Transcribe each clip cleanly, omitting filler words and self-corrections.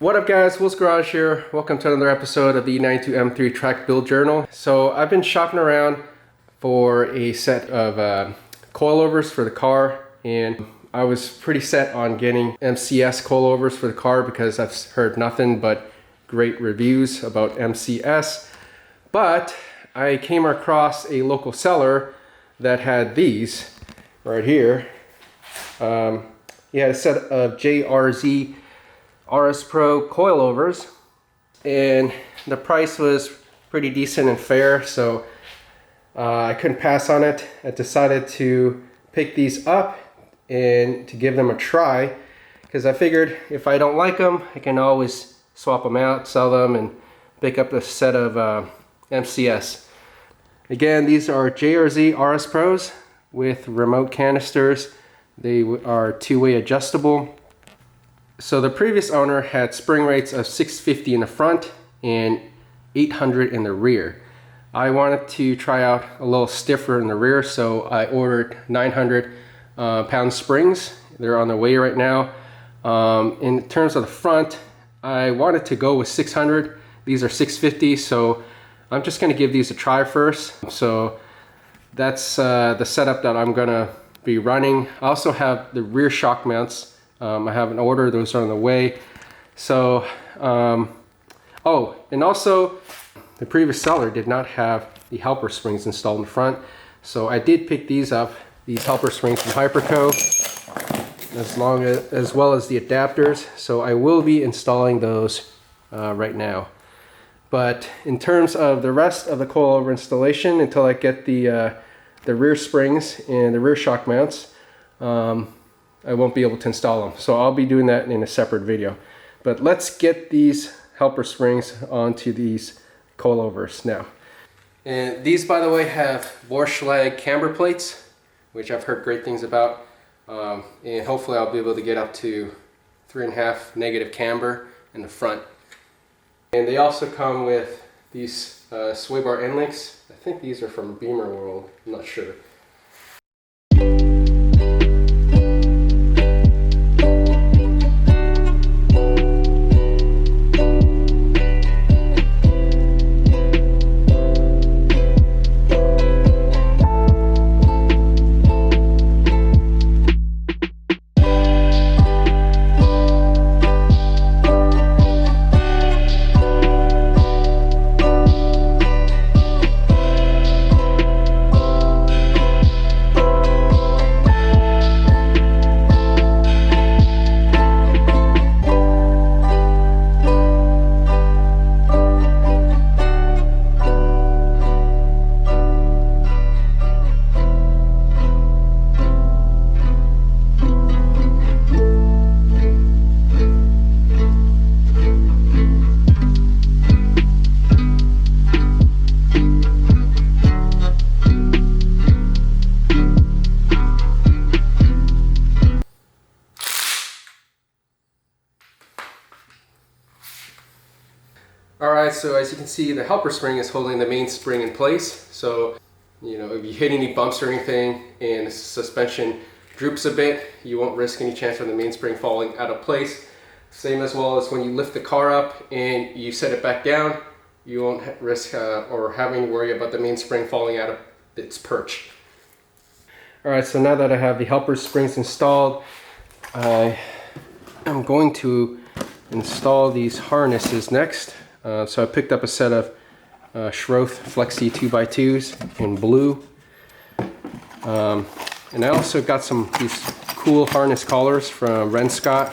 What up guys, Will's Garage here. Welcome to another episode of the E92 M3 Track Build Journal. So I've been shopping around for a set of coilovers for the car, and I was pretty set on getting MCS coilovers for the car because I've heard nothing but great reviews about MCS. But I came across a local seller that had these right here. He had a set of JRZ RS Pro coilovers, and the price was pretty decent and fair, so I couldn't pass on it. I decided to pick these up and to give them a try, because I figured if I don't like them, I can always swap them out, sell them, and pick up a set of MCS. Again, these are JRZ RS Pros with remote canisters. They are two-way adjustable. So the previous owner had spring rates of 650 in the front and 800 in the rear. I wanted to try out a little stiffer in the rear, so I ordered 900 pound springs. They're on the way right now. In terms of the front, I wanted to go with 600. These are 650, so I'm just going to give these a try first. So that's the setup that I'm going to be running. I also have the rear shock mounts. I have an order, those are on the way. So, oh, and also the previous seller did not have the helper springs installed in the front. So I did pick these up, these helper springs from Hyperco, as well as the adapters. So I will be installing those right now. But in terms of the rest of the coilover installation, until I get the rear springs and the rear shock mounts, I won't be able to install them. So I'll be doing that in a separate video. But let's get these helper springs onto these coilovers now. And these, by the way, have Vorschlag camber plates, which I've heard great things about. And hopefully I'll be able to get up to 3.5 negative camber in the front. And they also come with these sway bar end links. I think these are from Beamer World, I'm not sure. Alright, so as you can see, the helper spring is holding the main spring in place. So, you know, if you hit any bumps or anything and the suspension droops a bit, you won't risk any chance of the main spring falling out of place. Same as well as when you lift the car up and you set it back down, you won't risk or having to worry about the main spring falling out of its perch. Alright, so now that I have the helper springs installed, I am going to install these harnesses next. So I picked up a set of Schroth Flexi 2x2s in blue. And I also got these cool harness collars from Scott.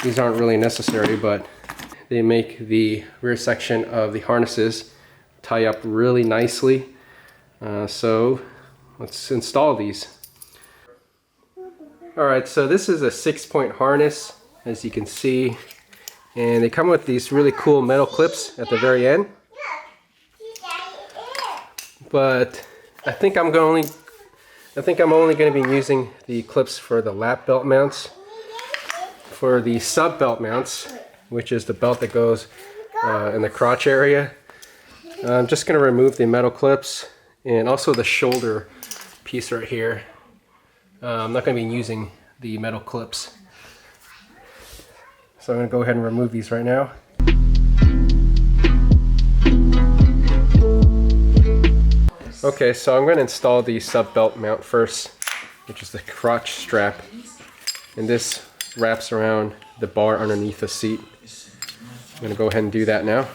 These aren't really necessary, but they make the rear section of the harnesses tie up really nicely. So let's install these. Alright, so this is a 6-point harness, as you can see. And they come with these really cool metal clips at the very end. But I think I'm only going to be using the clips for the lap belt mounts. For the sub belt mounts, which is the belt that goes in the crotch area, I'm just going to remove the metal clips and also the shoulder piece right here. I'm not going to be using the metal clips. So I'm going to go ahead and remove these right now. Okay, so I'm going to install the sub belt mount first, which is the crotch strap. And this wraps around the bar underneath the seat. I'm going to go ahead and do that now.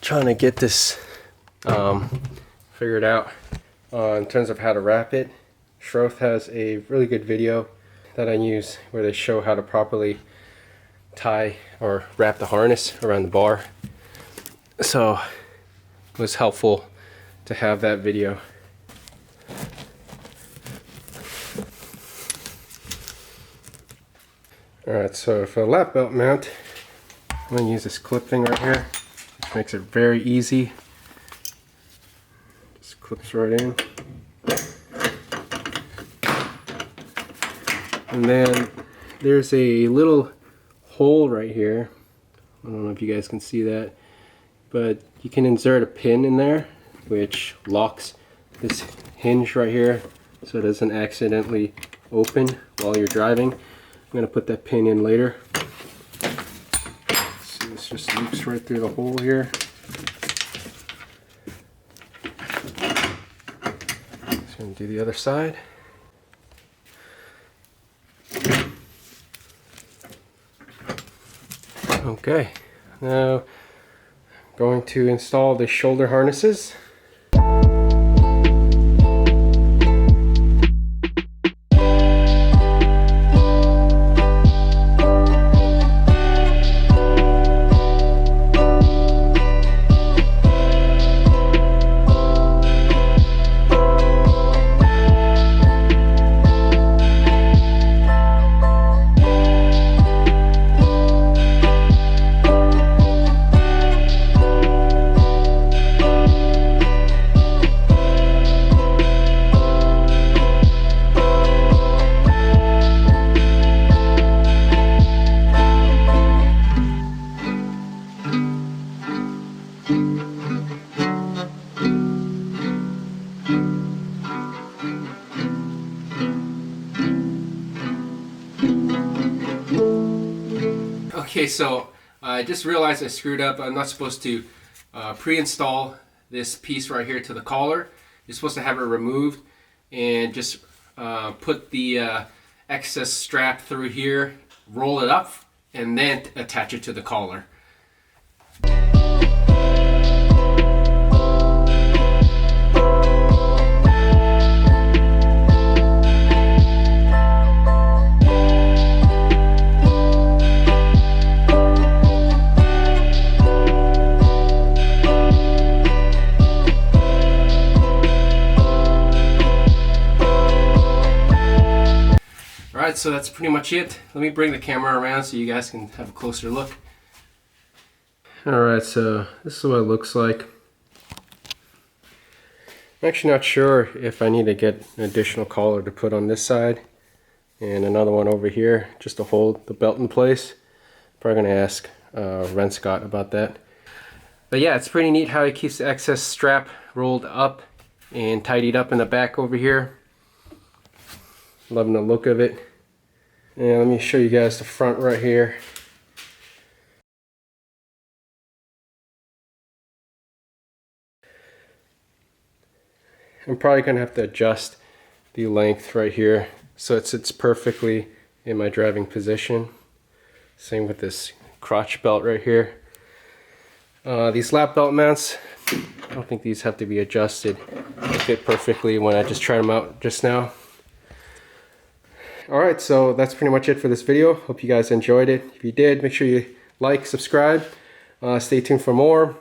Trying to get this figured out in terms of how to wrap it. Schroth has a really good video that I use where they show how to properly tie or wrap the harness around the bar. So it was helpful to have that video. Alright, so for the lap belt mount, I'm going to use this clip thing right here, which makes it very easy. Just clips right in. And then there's a little hole right here. I don't know if you guys can see that, but you can insert a pin in there which locks this hinge right here so it doesn't accidentally open while you're driving. I'm going to put that pin in later. So this just loops right through the hole here. Just going to do the other side. Okay, now I'm going to install the shoulder harnesses. Okay, so I just realized I screwed up. I'm not supposed to pre-install this piece right here to the collar. You're supposed to have it removed and just put the excess strap through here, roll it up, and then attach it to the collar. Alright, so that's pretty much it. Let me bring the camera around so you guys can have a closer look. Alright, so this is what it looks like. I'm actually not sure if I need to get an additional collar to put on this side and another one over here just to hold the belt in place. Probably going to ask Ren Scott about that. But yeah, it's pretty neat how he keeps the excess strap rolled up and tidied up in the back over here. Loving the look of it. And let me show you guys the front right here. I'm probably going to have to adjust the length right here so it sits perfectly in my driving position. Same with this crotch belt right here. These lap belt mounts, I don't think these have to be adjusted. They fit perfectly when I just tried them out just now. Alright, so that's pretty much it for this video. Hope you guys enjoyed it. If you did, make sure you like, subscribe. Stay tuned for more.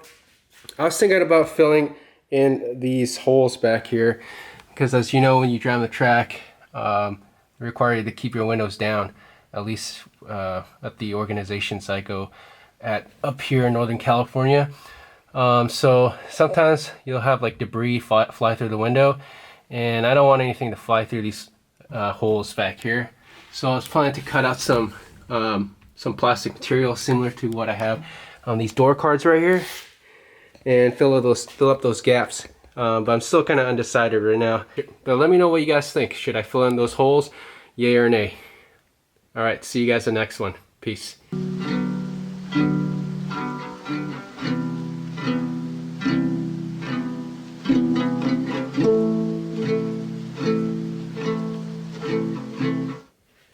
I was thinking about filling in these holes back here because, as you know, when you drive the track, they require you to keep your windows down, at least at the organizations I go at up here in Northern California. So sometimes you'll have like debris fly through the window, and I don't want anything to fly through these holes back here. So I was planning to cut out some plastic material similar to what I have on these door cards right here, and fill up those gaps. But I'm still kind of undecided right now. But let me know what you guys think. Should I fill in those holes? Yay or nay? Alright, see you guys in the next one. Peace.